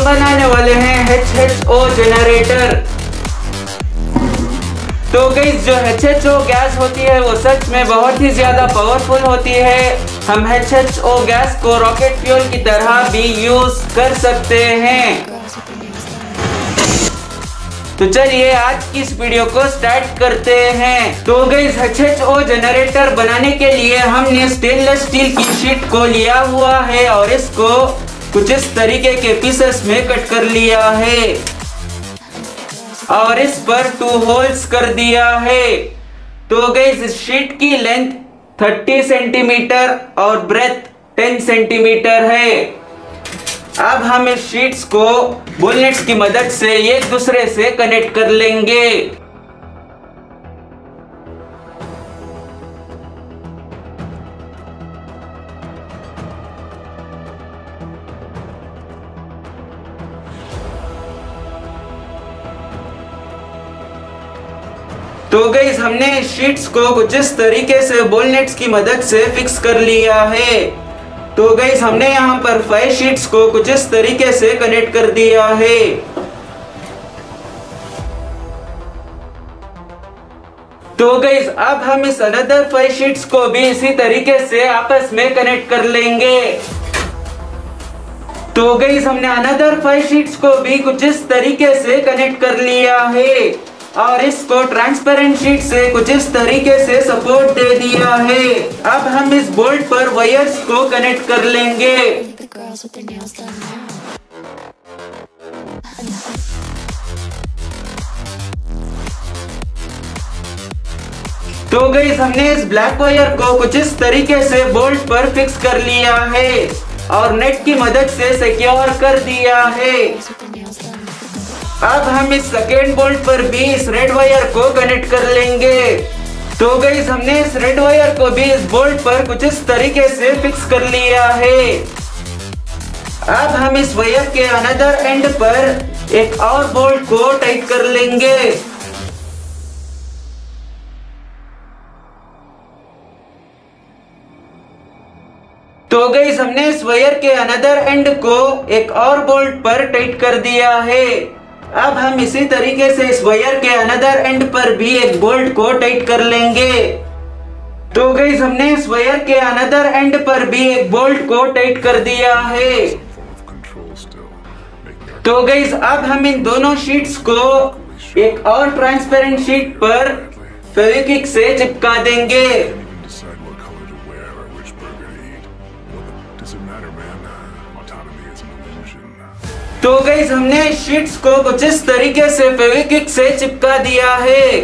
बनाने वाले हैं HHO जनरेटर। तो गाइस जो HHO गैस होती है वो सच में बहुत ही ज्यादा पावरफुल होती है। हम HHO गैस को रॉकेट फ्यूल की तरह भी यूज कर सकते हैं। तो चलिए आज की इस वीडियो को स्टार्ट करते हैं। तो गाइस HHO जनरेटर बनाने के लिए हमने स्टेनलेस स्टील की शीट को लिया हुआ है और इसको कुछ इस तरीके के पीसेस में कट कर लिया है और इस पर 2 होल्स कर दिया है। तो गाइस इस शीट की लेंथ 30 सेंटीमीटर और ब्रेथ 10 सेंटीमीटर है। अब हम इस शीट्स को बुलेट्स की मदद से एक दूसरे से कनेक्ट कर लेंगे। तो गाइस हमने इस शीट्स को कुछ इस तरीके से बोलनेट्स की मदद से फिक्स कर लिया है। तो गाइस हमने यहाँ पर 5 शीट्स को कुछ इस तरीके से कनेक्ट कर दिया है। तो गाइस अब हम इस अनदर 5 शीट्स को भी इसी तरीके से आपस में कनेक्ट कर लेंगे। तो गाइस हमने अनदर 5 शीट्स को भी कुछ इस तरीके से कनेक्ट कर लिया है और इसको ट्रांसपेरेंट शीट से कुछ इस तरीके से सपोर्ट दे दिया है। अब हम इस बोल्ट पर वायर्स को कनेक्ट कर लेंगे। तो गाइस हमने इस ब्लैक वायर को कुछ इस तरीके से बोल्ट पर फिक्स कर लिया है और नेट की मदद से सिक्योर कर दिया है। अब हम इस सेकेंड बोल्ट पर भी इस रेड वायर को कनेक्ट कर लेंगे। तो गाइस हमने इस रेड वायर को भी इस बोल्ट पर कुछ इस तरीके से फिक्स कर लिया है। अब हम इस वायर के अनदर एंड पर एक और बोल्ट को टाइट कर लेंगे। तो गाइस हमने इस वायर के अनदर एंड को एक और बोल्ट पर टाइट कर दिया है। अब हम इसी तरीके से इस वायर के अनदर एंड पर भी एक बोल्ट को टाइट कर लेंगे। तो गाइस हमने इस वायर के अनदर एंड पर भी एक बोल्ट को टाइट कर दिया है। तो गाइस अब हम इन दोनों शीट्स को एक और ट्रांसपेरेंट शीट पर फेविक्विक से चिपका देंगे। तो गाइस हमने शीट्स को कुछ इस तरीके से फेविक्विक से चिपका दिया है।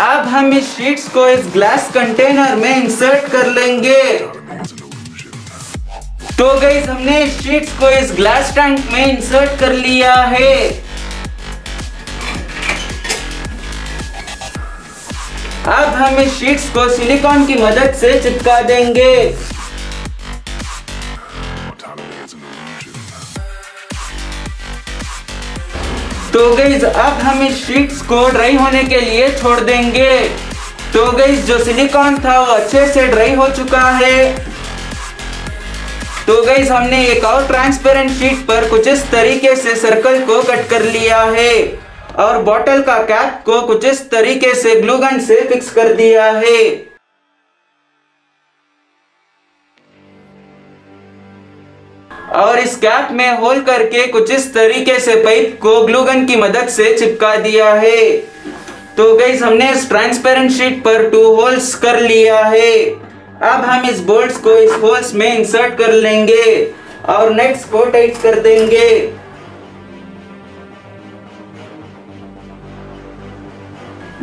अब हम इस शीट्स को इस ग्लास कंटेनर में इंसर्ट कर लेंगे। तो गाइस हमने इस शीट्स को इस ग्लास टैंक में इंसर्ट कर लिया है। अब हम इस शीट्स को सिलिकॉन की मदद से चिपका देंगे। तो गाइस अब हम इस शीट्स को ड्राई होने के लिए छोड़ देंगे। तो गाइस जो सिलिकॉन था वो अच्छे से ड्राई हो चुका है। तो गाइस हमने एक और ट्रांसपेरेंट शीट पर कुछ इस तरीके से सर्कल को कट कर लिया है और बॉटल का कैप को कुछ इस तरीके से ग्लू गन से फिक्स कर दिया है। और इस कैप में होल करके कुछ इस तरीके से पाइप को ग्लू गन की मदद से चिपका दिया है। तो गाइस हमने इस ट्रांसपेरेंट शीट पर 2 होल्स कर लिया है। अब हम इस बोल्ट्स को इस होल्स में इंसर्ट कर लेंगे और नट्स को टाइट कर देंगे।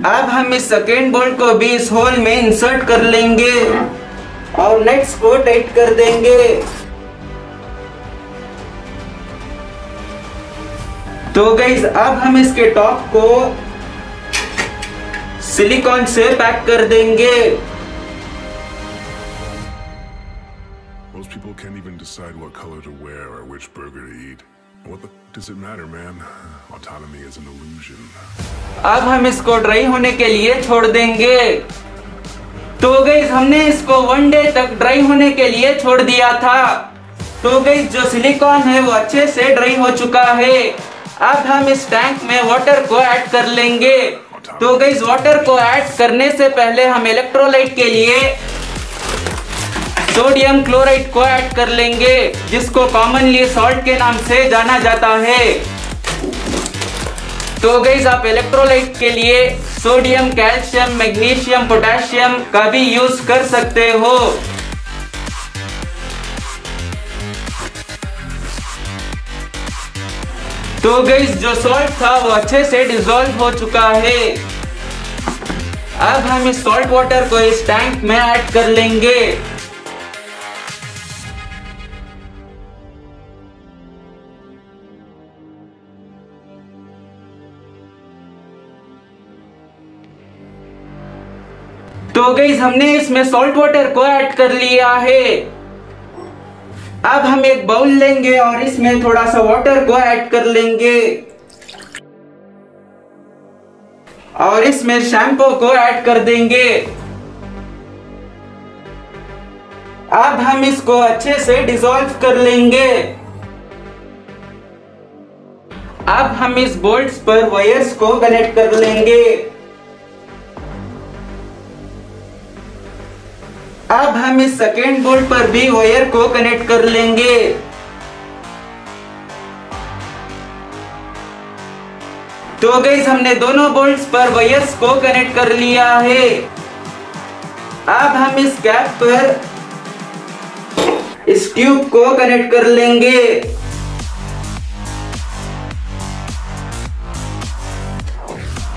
अब हम इस सेकेंड बोल्ट को भी इस होल में इंसर्ट कर लेंगे और नट्स को टाइट कर देंगे। तो गाइस अब हम इसके टॉप को सिलिकॉन से पैक कर देंगे। Most people can't even decide what color to wear or which burger to eat. What does it matter, man? Autonomy is an illusion. अब हम इसको ड्राई होने के लिए छोड़ देंगे। तो गाइस हमने इसको 1 डे तक ड्राई होने के लिए छोड़ दिया था। तो गाइस जो सिलिकॉन है वो अच्छे से ड्राई हो चुका है। अब हम इस टैंक में वाटर को ऐड कर लेंगे। तो गाइस वाटर को ऐड करने से पहले हम इलेक्ट्रोलाइट के लिए सोडियम क्लोराइड को ऐड कर लेंगे, जिसको कॉमनली सॉल्ट के नाम से जाना जाता है। तो गाइस आप इलेक्ट्रोलाइट के लिए सोडियम, कैल्शियम, मैग्नीशियम, पोटेशियम का भी यूज कर सकते हो। तो गाइस जो सॉल्ट था वो अच्छे से डिसॉल्व हो चुका है। अब हम इस सॉल्ट वाटर को इस टैंक में ऐड कर लेंगे। तो गाइस हमने इसमें सॉल्ट वाटर को ऐड कर लिया है। अब हम एक बाउल लेंगे और इसमें थोड़ा सा वाटर को ऐड कर लेंगे और इसमें शैम्पू को ऐड कर देंगे। अब हम इसको अच्छे से डिसॉल्व कर लेंगे। अब हम इस बोल्ट्स पर वायर्स को कनेक्ट कर लेंगे। अब हम इस सेकेंड बोल्ट पर भी वायर को कनेक्ट कर लेंगे। तो गाइस हमने दोनों बोल्ट्स पर वायर्स को कनेक्ट कर लिया है। अब हम इस कैप पर इस ट्यूब को कनेक्ट कर लेंगे।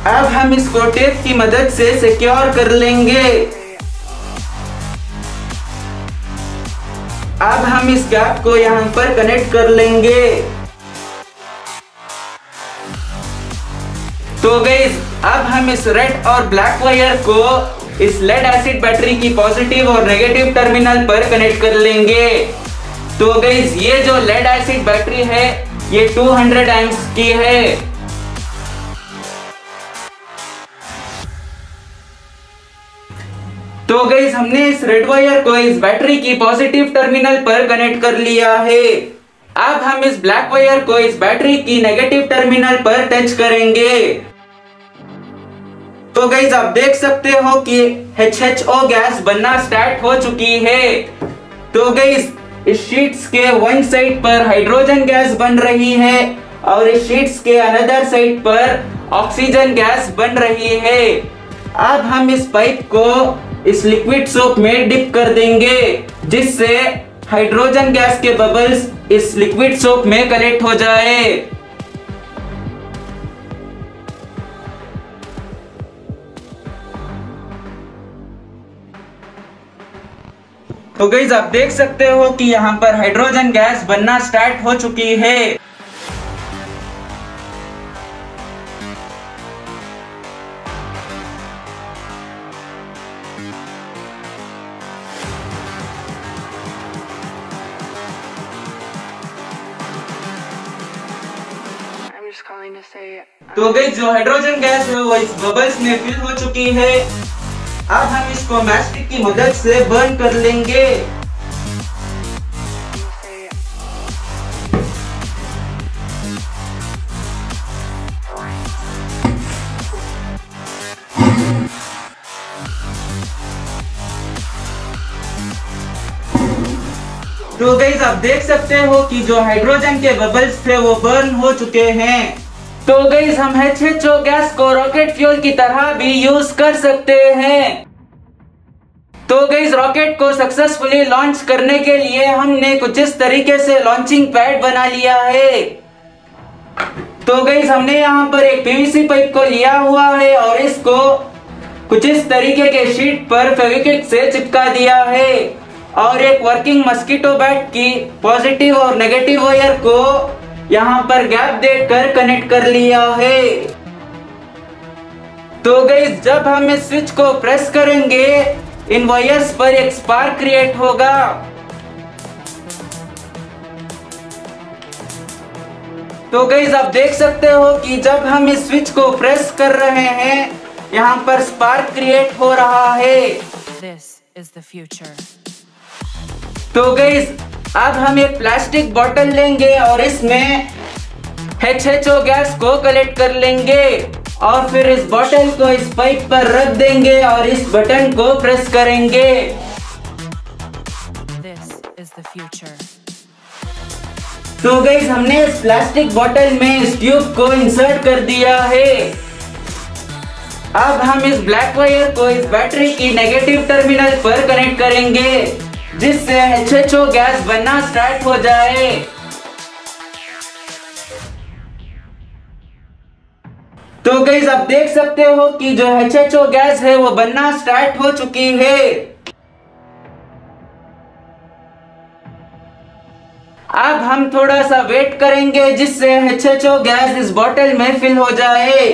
अब हम इसको टेप की मदद से सिक्योर कर लेंगे। अब हम इस कैप को यहाँ पर कनेक्ट कर लेंगे। तो गाइस अब हम इस रेड और ब्लैक वायर को इस लेड एसिड बैटरी की पॉजिटिव और नेगेटिव टर्मिनल पर कनेक्ट कर लेंगे। तो गाइस ये जो लेड एसिड बैटरी है ये 200 एम्प्स की है। तो गाइस हमने इस रेड वायर को इस बैटरी की पॉजिटिव टर्मिनल पर कनेक्ट कर लिया है। अब हम इस ब्लैक वायर को इस बैटरी की नेगेटिव टर्मिनल पर टच करेंगे। तो गाइस आप देख सकते हो कि HHO गैस बनना स्टार्ट हो चुकी है। तो गाइस इस शीट्स के वन साइड पर हाइड्रोजन गैस बन रही है और इस शीट्स के अनदर साइड पर ऑक्सीजन गैस बन रही है। अब हम इस पाइप को इस लिक्विड सोप में डिप कर देंगे, जिससे हाइड्रोजन गैस के बबल्स इस लिक्विड सोप में कलेक्ट हो जाए। तो गाइस आप देख सकते हो कि यहाँ पर हाइड्रोजन गैस बनना स्टार्ट हो चुकी है। तो गाइस जो हाइड्रोजन गैस है वो इस बबल्स में फिल हो चुकी है। अब हम इसको मैचस्टिक की मदद से बर्न कर लेंगे। तो गाइस आप देख सकते हो कि जो हाइड्रोजन के बबल्स थे वो बर्न हो चुके हैं। तो गाइस हम HHO गैस को रॉकेट फ्यूल की तरह भी यूज कर सकते हैं। तो गाइस रॉकेट को सक्सेसफुली लॉन्च करने के लिए हमने कुछ इस तरीके से लॉन्चिंग पैड बना लिया है। तो गाइस हमने यहाँ पर एक PVC पाइप को लिया हुआ है और इसको कुछ इस तरीके के शीट पर फेविक्विक से चिपका दिया है और एक वर्किंग मस्कीटो बैट की पॉजिटिव और नेगेटिव वायर को यहाँ पर गैप देकर कनेक्ट कर लिया है। तो गाइस जब हम इस स्विच को प्रेस करेंगे इन वायर्स पर एक स्पार्क क्रिएट होगा। तो गाइस आप देख सकते हो कि जब हम इस स्विच को प्रेस कर रहे हैं यहाँ पर स्पार्क क्रिएट हो रहा है। This is the future. तो गाइस अब हम एक प्लास्टिक बोतल लेंगे और इसमें HHO गैस को कलेक्ट कर लेंगे और फिर इस बोतल को इस पाइप पर रख देंगे और इस बटन को प्रेस करेंगे। This is the future. तो गाइस हमने इस प्लास्टिक बोतल में इस ट्यूब को इंसर्ट कर दिया है। अब हम इस ब्लैक वायर को इस बैटरी की नेगेटिव टर्मिनल पर कनेक्ट करेंगे जिससे HHO गैस बनना स्टार्ट हो जाए। तो गाइस आप देख सकते हो कि जो HHO गैस है वो बनना स्टार्ट हो चुकी है। अब हम थोड़ा सा वेट करेंगे जिससे HHO गैस इस बोतल में फिल हो जाए।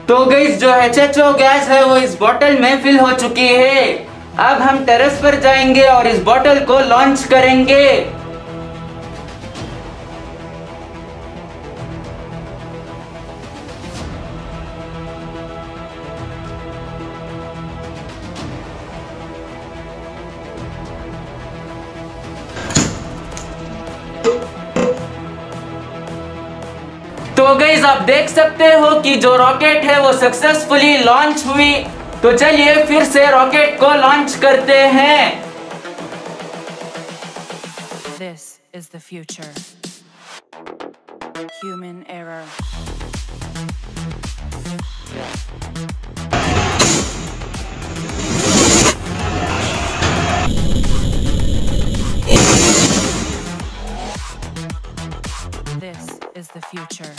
तो गाइस जो HHO गैस है वो इस बोतल में फिल हो चुकी है। अब हम टेरेस पर जाएंगे और इस बोतल को लॉन्च करेंगे। तो गाइस आप देख सकते हो कि जो रॉकेट है वो सक्सेसफुली लॉन्च हुई। तो चलिए फिर से रॉकेट को लॉन्च करते हैं। This is the future. Human error. This is the future.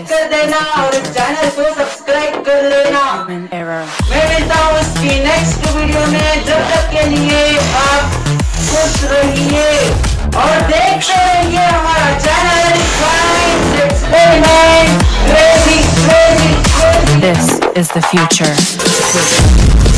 कर देना और इस चैनल को सब्सक्राइब कर लेना। मैं मिलता हूँ इसकी नेक्स्ट वीडियो में। जब तक के लिए आप खुश रहिए और देखते रहिए हमारा channel. This is the future.